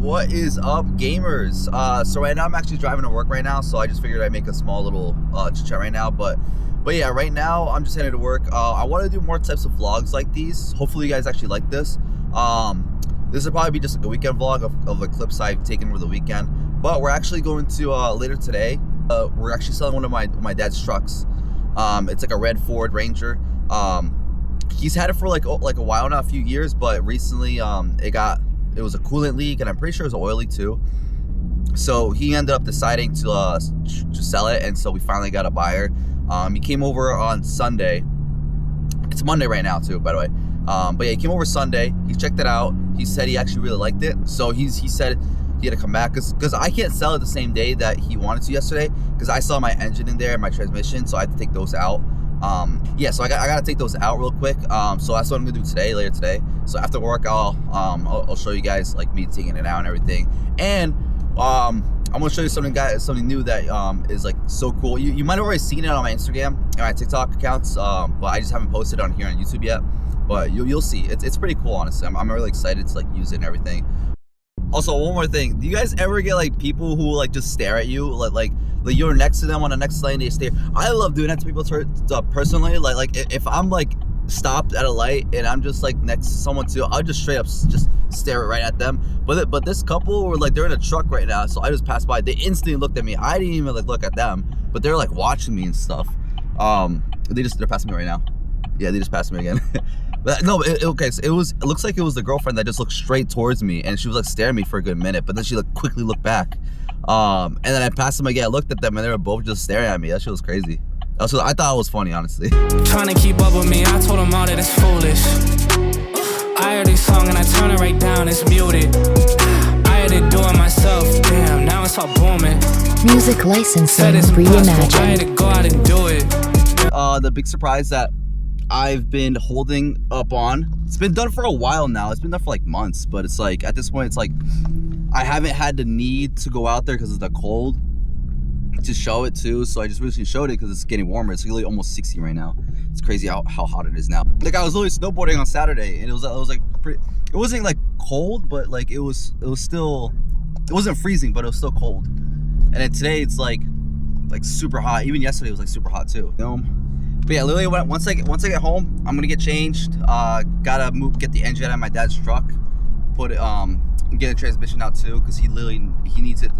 What is up, gamers? So right now I'm actually driving to work right now, so I just figured I'd make a small little chit chat right now. But yeah, right now I'm just headed to work. I want to do more types of vlogs like these. Hopefully you guys actually like this. This will probably be just like a weekend vlog of the clips I've taken over the weekend. But we're actually going to later today. We're actually selling one of my dad's trucks. It's like a red Ford Ranger. He's had it for like a while now, a few years, but recently it was a coolant leak, and I'm pretty sure it was an oil leak too. So he ended up deciding to sell it, and so we finally got a buyer. He came over on Sunday. It's Monday right now too, by the way. But yeah, he came over Sunday. He checked it out. He said he actually really liked it. So he said he had to come back because I can't sell it the same day that he wanted to yesterday, because I saw my engine in there and my transmission, so I had to take those out. Yeah, so I gotta take those out real quick. So that's what I'm gonna do later today. So after work, I'll show you guys like me taking it out and everything. And I'm gonna show you something new that is like so cool. You might have already seen it on my Instagram and my TikTok accounts, but I just haven't posted it on here on YouTube yet. But you'll see. It's pretty cool, honestly. I'm really excited to like use it and everything. Also, one more thing. Do you guys ever get like people who like just stare at you like you're next to them on the next lane, they stare? I love doing that to people personally. Like if I'm like stopped at a light and I'm just like next to someone too, I'll just straight up just stare right at them. But this couple were like, they're in a truck right now, so I just passed by. They instantly looked at me. I didn't even like look at them, but they're like watching me and stuff. They're passing me right now. Yeah, they just passed me again. But no, okay, so it looks like it was the girlfriend that just looked straight towards me, and she was like staring at me for a good minute, but then she like quickly looked back. And then I passed them again. I looked at them, and they were both just staring at me. That shit was crazy. I thought it was funny, honestly. Trying to keep up with me, I told them all that it's foolish. I heard this song and I turn it right down, it's muted. I had to do it myself, damn, now it's all booming. Music licensing reimagined. I had to go out and do it. The big surprise that I've been holding up on, it's been done for a while now. It's been done for like months, but it's like at this point, it's like I haven't had the need to go out there because of the cold to show it too. So I just recently showed it because it's getting warmer. It's really almost 60 right now. It's crazy how hot it is now. Like I was literally snowboarding on Saturday, and it was like it wasn't like cold, but like it was still, it wasn't freezing, but it was still cold. And then today it's like super hot. Even yesterday it was like super hot too. But yeah, literally once I get home, I'm gonna get changed. Gotta get the engine out of my dad's truck, put it get a transmission out too, because he needs it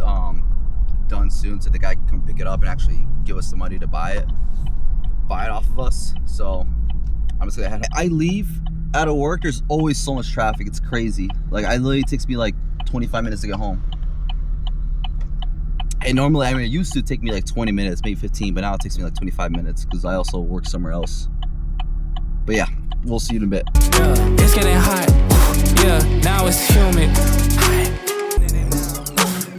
done soon, so the guy can come pick it up and actually give us the money to buy it off of us. So I'm just gonna head. I leave out of work, there's always so much traffic, it's crazy. Like it takes me like 25 minutes to get home. And normally, it used to take me like 20 minutes, maybe 15, but now it takes me like 25 minutes because I also work somewhere else. But yeah, we'll see you in a bit. Yeah, it's getting hot. Yeah, now it's humid.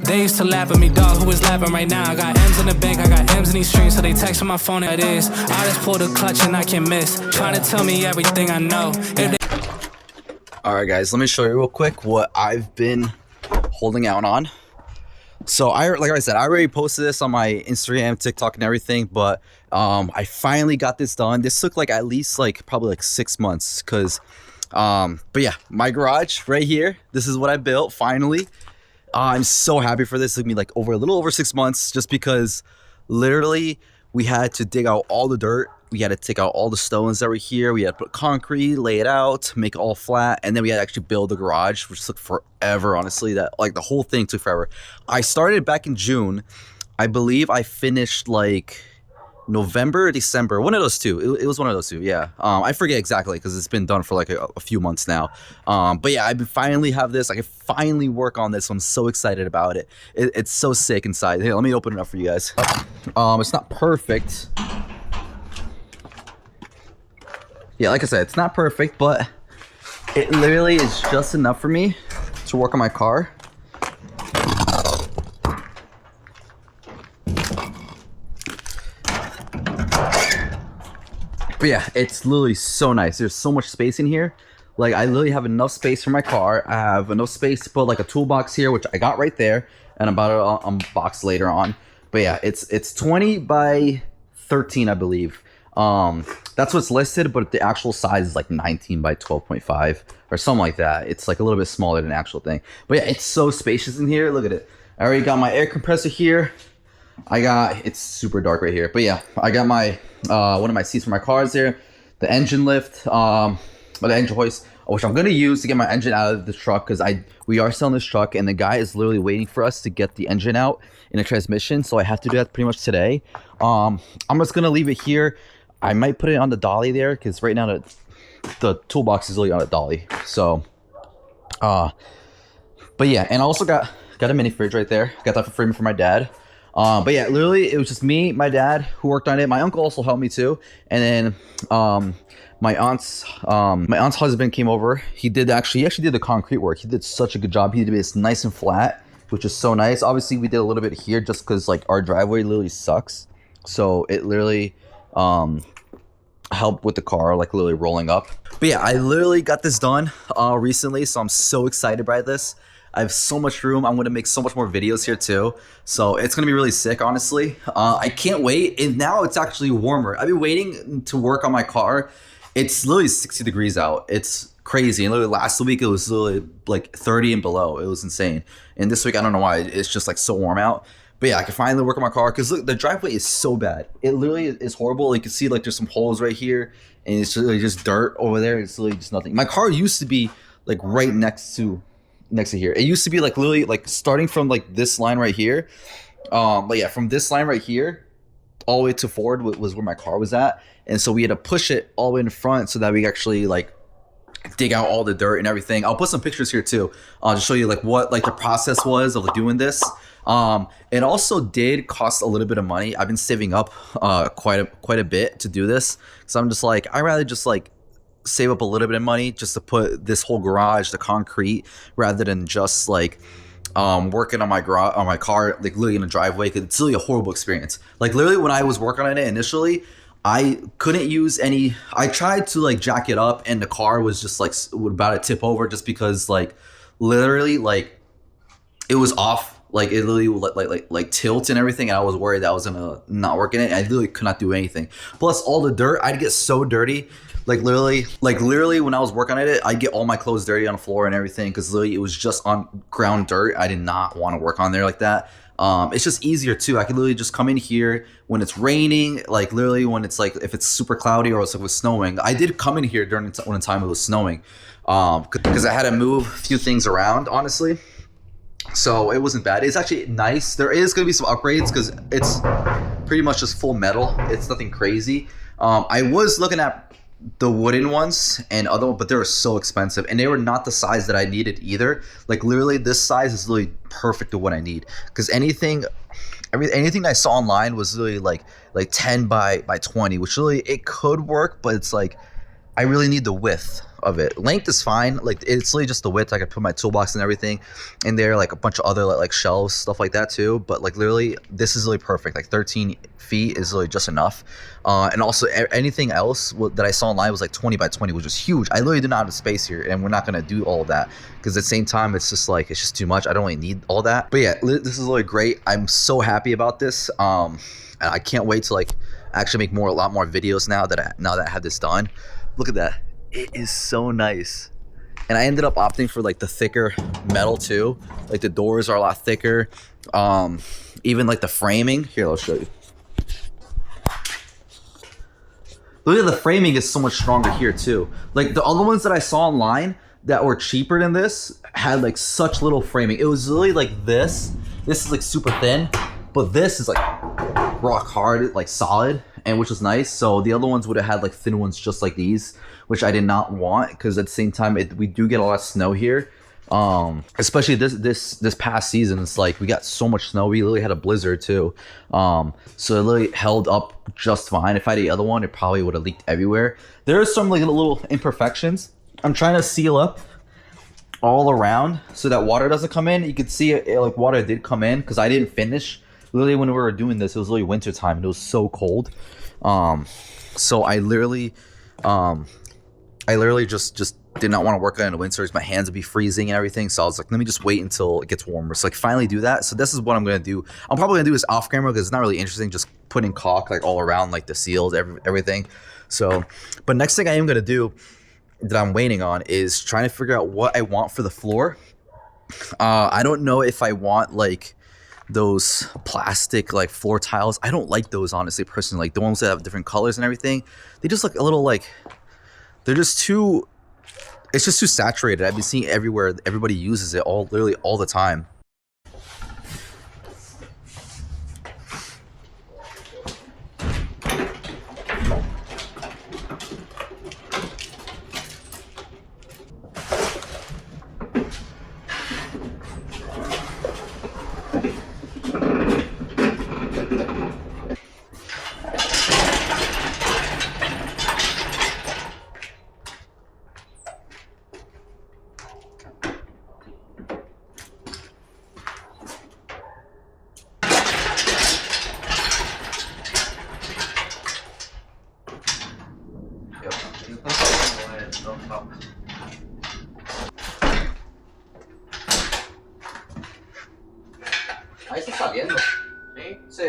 They used to laugh at me, dog. Who is laughing right now? I got M's in the bank, I got M's in these streams, so they text on my phone. It is. I just pull the clutch and I can miss. Trying to tell me everything I know. All right, guys, let me show you real quick what I've been holding out on. So like I said, I already posted this on my Instagram, TikTok, and everything, but I finally got this done. This took like at least like probably like 6 months, because but yeah, my garage right here, this is what I built finally. I'm so happy for this. It took me like a little over 6 months, just because literally we had to dig out all the dirt. We had to take out all the stones that were here. We had to put concrete, lay it out, make it all flat, and then we had to actually build the garage, which took forever, honestly. That like the whole thing took forever. I started back in June. I believe I finished like November or December, one of those two. It was one of those two, yeah. I forget exactly because it's been done for like a few months now. But yeah, I finally have this. I can finally work on this. So I'm so excited about it. It's so sick inside. Here, let me open it up for you guys. It's not perfect. Yeah, like I said, it's not perfect, but it literally is just enough for me to work on my car. But yeah, it's literally so nice. There's so much space in here. Like I literally have enough space for my car. I have enough space to put like a toolbox here, which I got right there, and I'm about to unbox later on. But yeah, it's 20 by 13, I believe. That's what's listed, but the actual size is like 19 by 12.5 or something like that. It's like a little bit smaller than the actual thing. But yeah, it's so spacious in here. Look at it. I already got my air compressor here. It's super dark right here. But yeah, I got my one of my seats for my car is there. The engine lift, or the engine hoist, which I'm gonna use to get my engine out of the truck because we are selling this truck and the guy is literally waiting for us to get the engine out in the transmission. So I have to do that pretty much today. I'm just gonna leave it here. I might put it on the dolly there because right now the toolbox is really on a dolly. So, but yeah, and I also got a mini fridge right there. Got that for free for my dad. But yeah, literally it was just me, my dad who worked on it. My uncle also helped me too. And then my aunt's husband came over. He actually did the concrete work. He did such a good job. He did it nice and flat, which is so nice. Obviously we did a little bit here just because like our driveway literally sucks. So it literally helped with the car, like literally rolling up. But yeah, I literally got this done recently, so I'm so excited by this. I have so much room. I'm gonna make so much more videos here too, so it's gonna be really sick, honestly. I can't wait. And now it's actually warmer. I've been waiting to work on my car. It's literally 60 degrees out. It's crazy. And literally last week it was literally like 30 and below. It was insane. And this week I don't know why it's just like so warm out. But yeah, I can finally work on my car because look, the driveway is so bad. It literally is horrible. You can see like there's some holes right here, and it's literally just dirt over there. It's literally just nothing. My car used to be like right next to here. It used to be like literally like starting from like this line right here. But yeah, from this line right here all the way to forward was where my car was at, and so we had to push it all the way in front so that we actually like dig out all the dirt and everything. I'll put some pictures here too, to show you like what like the process was of like, doing this. It also did cost a little bit of money. I've been saving up quite a bit to do this, so I'm just like, I'd rather just like save up a little bit of money just to put this whole garage, the concrete, rather than just like working on my car like literally in a driveway, because it's really a horrible experience. Like literally when I was working on it initially, I couldn't use any. I tried to like jack it up and the car was just like about to tip over just because like literally like it was off. Like it literally like tilt and everything, and I was worried that I was gonna not work in it. I literally could not do anything. Plus all the dirt, I'd get so dirty. Like literally when I was working on it, I'd get all my clothes dirty on the floor and everything because literally it was just on ground dirt. I did not want to work on there like that. It's just easier too. I could literally just come in here when it's raining, like literally when it's like if it's super cloudy or if it was snowing. I did come in here during the time it was snowing, because I had to move a few things around, honestly. So it wasn't bad. It's actually nice. There is going to be some upgrades because it's pretty much just full metal. It's nothing crazy. I was looking at the wooden ones and but they were so expensive, and they were not the size that I needed either. Like literally this size is literally perfect to what I need, because anything I saw online was really like 10 by 20, which really it could work, but it's like I really need the width of it. Length is fine. Like it's really just the width. I could put my toolbox and everything in there, like a bunch of other like shelves, stuff like that too. But like literally, this is really perfect. Like 13 feet is really just enough. And also anything else that I saw online was like 20 by 20, which was huge. I literally did not have the space here, and we're not gonna do all of that because at the same time, it's just too much. I don't really need all that. But yeah, this is really great. I'm so happy about this. And I can't wait to like actually make a lot more videos now that I have this done. Look at that. It is so nice. And I ended up opting for like the thicker metal too. Like the doors are a lot thicker. Even like the framing. Here, I'll show you. Look at the framing is so much stronger here too. Like the other ones that I saw online that were cheaper than this had like such little framing. It was really like this. This is like super thin, but this is like rock hard, like solid, and which was nice. So the other ones would have had like thin ones just like these, which I did not want, because at the same time we do get a lot of snow here, especially this past season. It's like we got so much snow. We literally had a blizzard too, so it literally held up just fine. If I had the other one, it probably would have leaked everywhere. There are some like little imperfections. I'm trying to seal up all around so that water doesn't come in. You could see it like water did come in because I didn't finish. Literally when we were doing this, it was literally winter time and it was so cold. So I literally just did not want to work on it in the winters. My hands would be freezing and everything. So I was like, let me just wait until it gets warmer. So like finally do that. So this is what I'm going to do. I'm probably going to do this off camera because it's not really interesting just putting caulk like all around like the seals, everything. So, but next thing I am going to do that I'm waiting on is trying to figure out what I want for the floor. I don't know if I want like those plastic like floor tiles. I don't like those, honestly, personally. Like the ones that have different colors and everything. They just look a little like, they're just too, it's just too saturated. I've been seeing everywhere. Everybody uses it literally all the time. Ahí está saliendo. ¿Sí? Sí.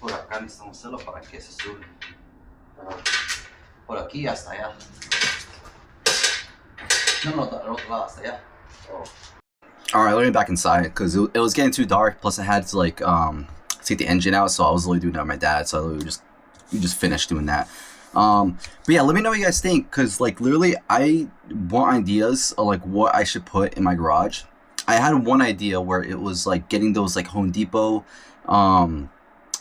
Por acá necesitamos hacerlo para que se sube. Por aquí hasta allá. No, del otro lado hasta allá. Alright, let me back inside because it was getting too dark. Plus, I had to like take the engine out, so I was literally doing that with my dad. So I literally just finished doing that. But yeah, let me know what you guys think because like literally, I want ideas of like what I should put in my garage. I had one idea where it was like getting those like Home Depot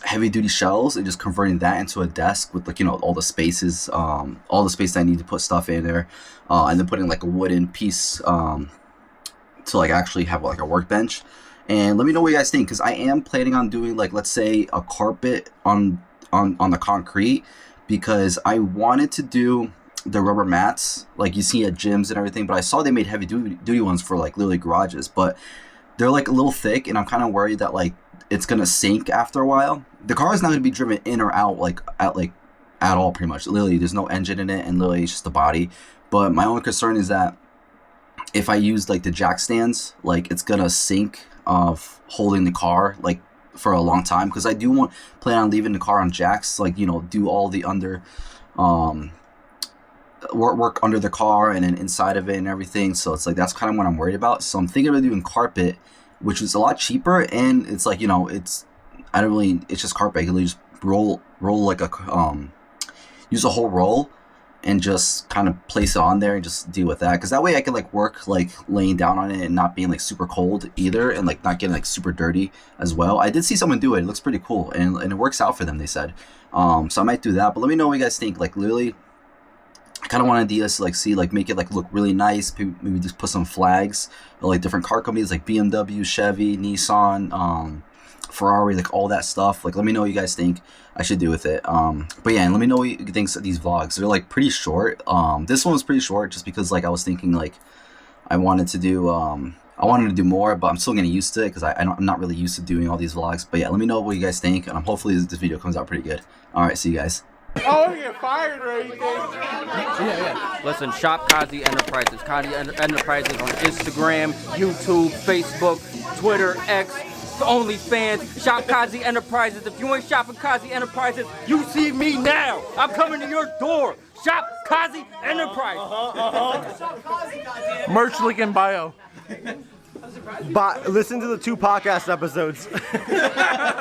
heavy duty shelves and just converting that into a desk with like, you know, all the spaces, all the space that I need to put stuff in there, and then putting like a wooden piece to like actually have like a workbench. And let me know what you guys think because I am planning on doing like, let's say, a carpet on the concrete because I wanted to do the rubber mats like you see at gyms and everything, but I saw they made heavy duty ones for like literally garages, but they're like a little thick and I'm kind of worried that like it's gonna sink after a while. The car is not gonna be driven in or out at all, pretty much. Literally, there's no engine in it, and literally it's just the body. But my only concern is that if I use like the jack stands, like it's gonna sink of holding the car like for a long time. Because I do plan on leaving the car on jacks, like, you know, do all the under work under the car and then inside of it and everything. So it's like that's kind of what I'm worried about. So I'm thinking about doing carpet, which is a lot cheaper, and it's like, you know, it's just carpet. I can just roll like a use a whole roll and just kind of place it on there and just deal with that, because that way I can like work like laying down on it and not being like super cold either, and like not getting like super dirty as well. I did see someone do it. It looks pretty cool, and it works out for them, they said. So I might do that, but let me know what you guys think. Like literally, I kind of want ideas to like see, like make it like look really nice. Maybe just put some flags of like different car companies like BMW, Chevy, Nissan, Ferrari, like all that stuff. Like let me know what you guys think I should do with it. But yeah, and let me know what you think of these vlogs. They're like pretty short. This one was pretty short just because like I was thinking like I wanted to do more, but I'm still getting used to it because I'm not really used to doing all these vlogs. But yeah, let me know what you guys think, and hopefully this video comes out pretty good. All right, see you guys. Oh, we get fired or anything. Listen, shop Kazi Enterprises. Kazi Enterprises on Instagram, YouTube, Facebook, Twitter, X, OnlyFans. Shop Kazi Enterprises. If you ain't shopping Kazi Enterprises, you see me now. I'm coming to your door. Shop Kazi Enterprises. Merch link in bio. Listen to the 2 podcast episodes.